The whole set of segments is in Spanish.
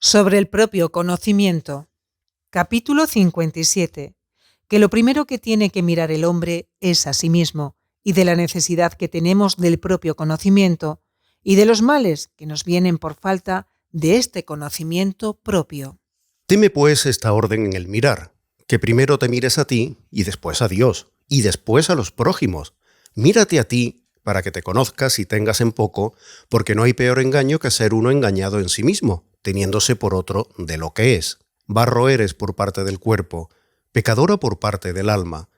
Sobre el propio conocimiento. Capítulo 57. Que lo primero que tiene que mirar el hombre es a sí mismo, y de la necesidad que tenemos del propio conocimiento, y de los males que nos vienen por falta de este conocimiento propio. Teme pues esta orden en el mirar, que primero te mires a ti y después a Dios, y después a los prójimos. Mírate a ti para que te conozcas y tengas en poco, porque no hay peor engaño que ser uno engañado en sí mismo, teniéndose por otro de lo que es. Barro eres por parte del cuerpo, pecadora por parte del alma.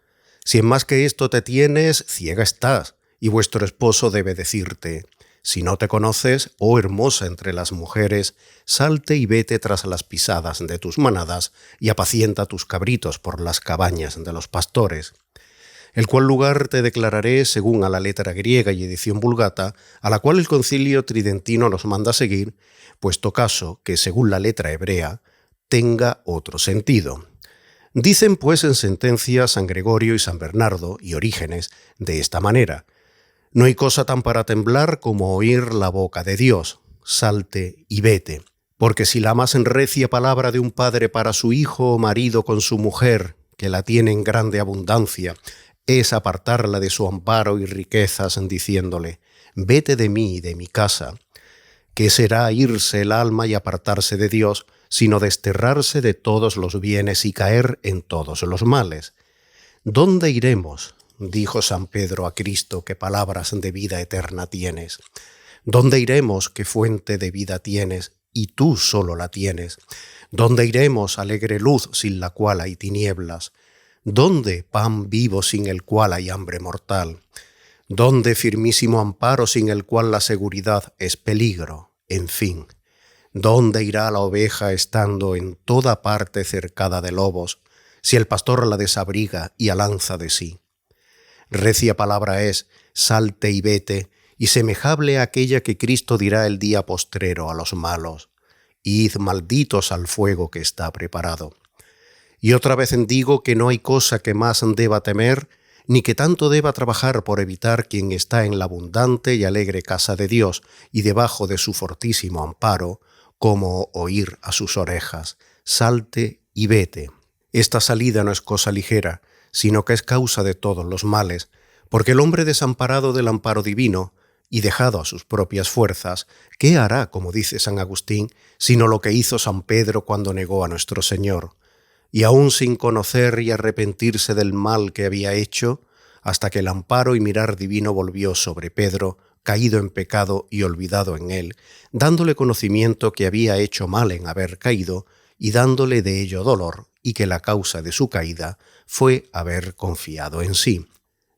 Si en más que esto te tienes, ciega estás, y vuestro esposo debe decirte: si no te conoces, oh hermosa entre las mujeres, salte y vete tras las pisadas de tus manadas, y apacienta tus cabritos por las cabañas de los pastores. El cual lugar te declararé según a la letra griega y edición vulgata, a la cual el concilio tridentino nos manda seguir, puesto caso que, según la letra hebrea, tenga otro sentido. Dicen pues en sentencia San Gregorio y San Bernardo y Orígenes de esta manera: no hay cosa tan para temblar como oír la boca de Dios, salte y vete. Porque si la más recia palabra de un padre para su hijo o marido con su mujer, que la tiene en grande abundancia, es apartarla de su amparo y riquezas, diciéndole: vete de mí y de mi casa, ¿qué será irse el alma y apartarse de Dios, sino desterrarse de todos los bienes y caer en todos los males? ¿Dónde iremos?, dijo San Pedro a Cristo, que palabras de vida eterna tienes. ¿Dónde iremos, que fuente de vida tienes, y tú solo la tienes? ¿Dónde iremos, alegre luz, sin la cual hay tinieblas? ¿Dónde pan vivo, sin el cual hay hambre mortal? ¿Dónde firmísimo amparo, sin el cual la seguridad es peligro? En fin, ¿dónde irá la oveja estando en toda parte cercada de lobos, si el pastor la desabriga y alanza de sí? Recia palabra es, salte y vete, y semejable a aquella que Cristo dirá el día postrero a los malos: id malditos al fuego que está preparado. Y otra vez digo que no hay cosa que más deba temer, ni que tanto deba trabajar por evitar quien está en la abundante y alegre casa de Dios y debajo de su fortísimo amparo, como oír a sus orejas: salte y vete. Esta salida no es cosa ligera, sino que es causa de todos los males, porque el hombre desamparado del amparo divino y dejado a sus propias fuerzas, ¿qué hará, como dice San Agustín, sino lo que hizo San Pedro cuando negó a nuestro Señor? Y aún sin conocer y arrepentirse del mal que había hecho, hasta que el amparo y mirar divino volvió sobre Pedro, caído en pecado y olvidado en él, dándole conocimiento que había hecho mal en haber caído, y dándole de ello dolor, y que la causa de su caída fue haber confiado en sí.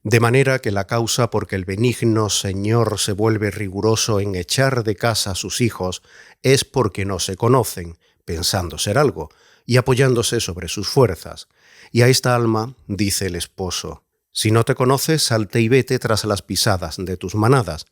De manera que la causa porque el benigno Señor se vuelve riguroso en echar de casa a sus hijos es porque no se conocen, pensando ser algo, y apoyándose sobre sus fuerzas. Y a esta alma dice el esposo: si no te conoces, salte y vete tras las pisadas de tus manadas,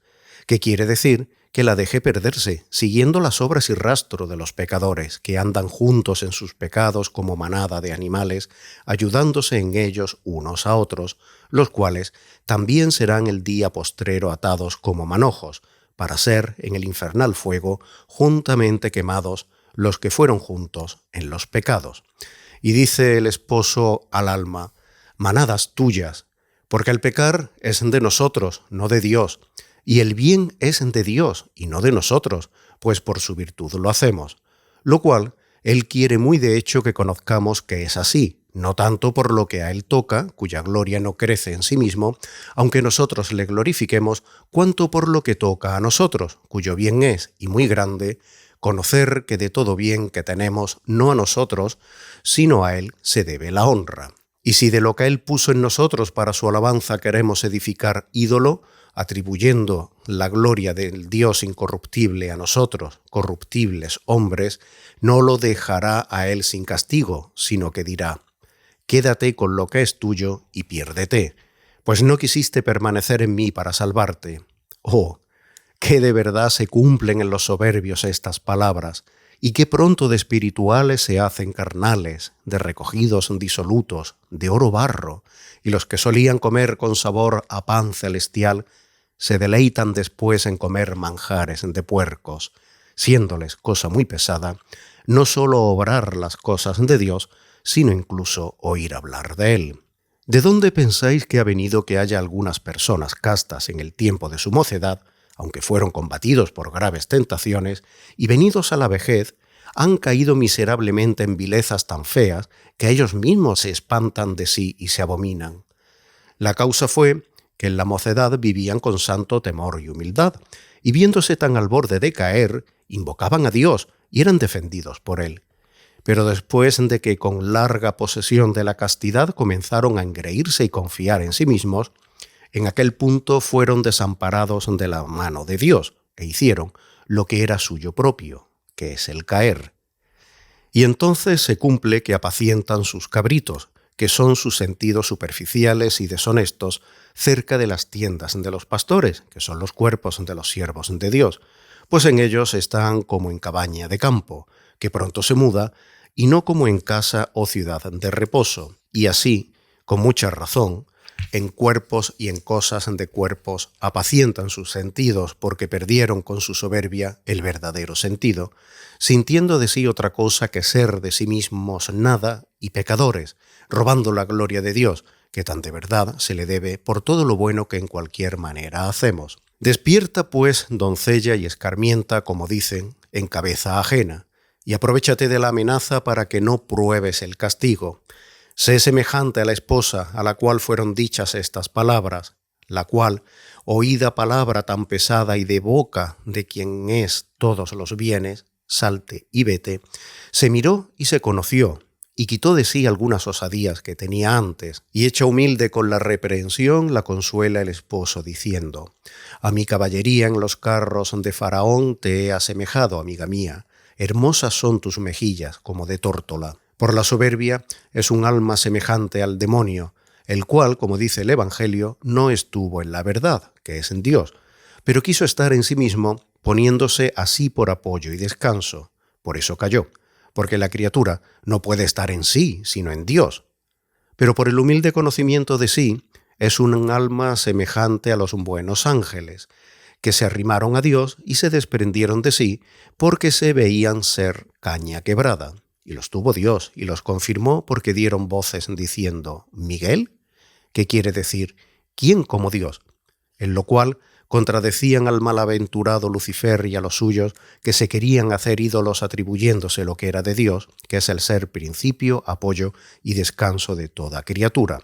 que quiere decir que la deje perderse, siguiendo las obras y rastro de los pecadores, que andan juntos en sus pecados como manada de animales, ayudándose en ellos unos a otros, los cuales también serán el día postrero atados como manojos, para ser en el infernal fuego juntamente quemados los que fueron juntos en los pecados. Y dice el esposo al alma: manadas tuyas, porque el pecar es de nosotros, no de Dios, y el bien es de Dios y no de nosotros, pues por su virtud lo hacemos, lo cual Él quiere muy de hecho que conozcamos que es así, no tanto por lo que a Él toca, cuya gloria no crece en sí mismo, aunque nosotros le glorifiquemos, cuanto por lo que toca a nosotros, cuyo bien es, y muy grande, conocer que de todo bien que tenemos, no a nosotros, sino a Él se debe la honra. Y si de lo que Él puso en nosotros para su alabanza queremos edificar ídolo, atribuyendo la gloria del Dios incorruptible a nosotros, corruptibles hombres, no lo dejará a Él sin castigo, sino que dirá: quédate con lo que es tuyo y piérdete, pues no quisiste permanecer en mí para salvarte. Oh, que de verdad se cumplen en los soberbios estas palabras, y qué pronto de espirituales se hacen carnales, de recogidos disolutos, de oro barro, y los que solían comer con sabor a pan celestial, se deleitan después en comer manjares de puercos. siéndoles cosa muy pesada, no solo obrar las cosas de Dios, sino incluso oír hablar de Él. ¿De dónde pensáis que ha venido que haya algunas personas castas en el tiempo de su mocedad, aunque fueron combatidos por graves tentaciones, y venidos a la vejez, han caído miserablemente en vilezas tan feas que ellos mismos se espantan de sí y se abominan? La causa fue que en la mocedad vivían con santo temor y humildad, y viéndose tan al borde de caer, invocaban a Dios y eran defendidos por Él. Pero después de que con larga posesión de la castidad comenzaron a engreírse y confiar en sí mismos, en aquel punto fueron desamparados de la mano de Dios e hicieron lo que era suyo propio, que es el caer. Y entonces se cumple que apacientan sus cabritos, que son sus sentidos superficiales y deshonestos, cerca de las tiendas de los pastores, que son los cuerpos de los siervos de Dios, pues en ellos están como en cabaña de campo, que pronto se muda, y no como en casa o ciudad de reposo, y así, con mucha razón, en cuerpos y en cosas de cuerpos apacientan sus sentidos porque perdieron con su soberbia el verdadero sentido, sintiendo de sí otra cosa que ser de sí mismos nada y pecadores, robando la gloria de Dios, que tan de verdad se le debe por todo lo bueno que en cualquier manera hacemos. Despierta, pues, doncella, y escarmienta, como dicen, en cabeza ajena, y aprovéchate de la amenaza para que no pruebes el castigo. Sé semejante a la esposa a la cual fueron dichas estas palabras, la cual, oída palabra tan pesada y de boca de quien es todos los bienes, salte y vete, se miró y se conoció, y quitó de sí algunas osadías que tenía antes, y hecha humilde con la reprehensión, la consuela el esposo, diciendo: «A mi caballería en los carros de Faraón te he asemejado, amiga mía, hermosas son tus mejillas como de tórtola». Por la soberbia es un alma semejante al demonio, el cual, como dice el Evangelio, no estuvo en la verdad, que es en Dios, pero quiso estar en sí mismo, poniéndose así por apoyo y descanso. Por eso cayó, porque la criatura no puede estar en sí, sino en Dios. Pero por el humilde conocimiento de sí, es un alma semejante a los buenos ángeles, que se arrimaron a Dios y se desprendieron de sí, porque se veían ser caña quebrada. Y los tuvo Dios, y los confirmó porque dieron voces diciendo: «¿Miguel?», que quiere decir «¿Quién como Dios?», en lo cual contradecían al malaventurado Lucifer y a los suyos, que se querían hacer ídolos atribuyéndose lo que era de Dios, que es el ser principio, apoyo y descanso de toda criatura.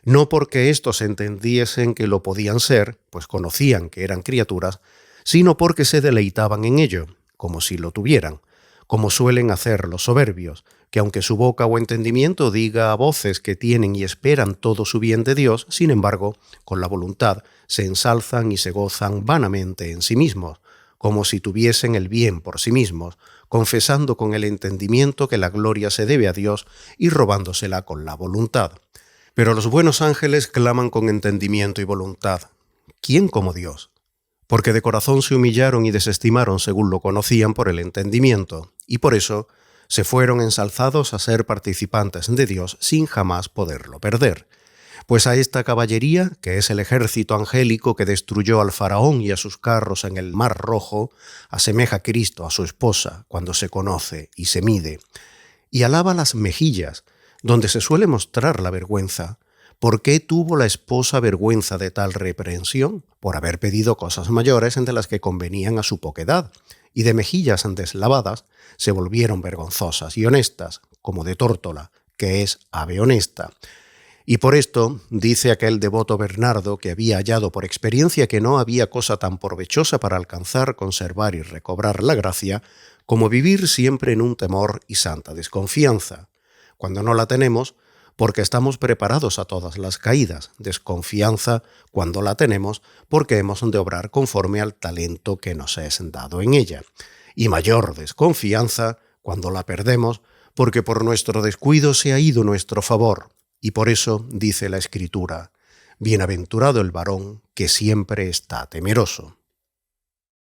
No porque éstos entendiesen que lo podían ser, pues conocían que eran criaturas, sino porque se deleitaban en ello, como si lo tuvieran, como suelen hacer los soberbios, que aunque su boca o entendimiento diga a voces que tienen y esperan todo su bien de Dios, sin embargo, con la voluntad se ensalzan y se gozan vanamente en sí mismos, como si tuviesen el bien por sí mismos, confesando con el entendimiento que la gloria se debe a Dios y robándosela con la voluntad. Pero los buenos ángeles claman con entendimiento y voluntad: «¿Quién como Dios?», porque de corazón se humillaron y desestimaron según lo conocían por el entendimiento, y por eso se fueron ensalzados a ser participantes de Dios sin jamás poderlo perder. Pues a esta caballería, que es el ejército angélico que destruyó al faraón y a sus carros en el Mar Rojo, asemeja Cristo a su esposa cuando se conoce y se mide, y alaba las mejillas, donde se suele mostrar la vergüenza. ¿Por qué tuvo la esposa vergüenza de tal reprehensión? Por haber pedido cosas mayores de las que convenían a su poquedad, y de mejillas deslavadas se volvieron vergonzosas y honestas, como de tórtola, que es ave honesta. Y por esto, dice aquel devoto Bernardo, que había hallado por experiencia que no había cosa tan provechosa para alcanzar, conservar y recobrar la gracia, como vivir siempre en un temor y santa desconfianza. Cuando no la tenemos, porque estamos preparados a todas las caídas; desconfianza cuando la tenemos, porque hemos de obrar conforme al talento que nos es dado en ella; y mayor desconfianza cuando la perdemos, porque por nuestro descuido se ha ido nuestro favor. Y por eso dice la Escritura: «Bienaventurado el varón que siempre está temeroso».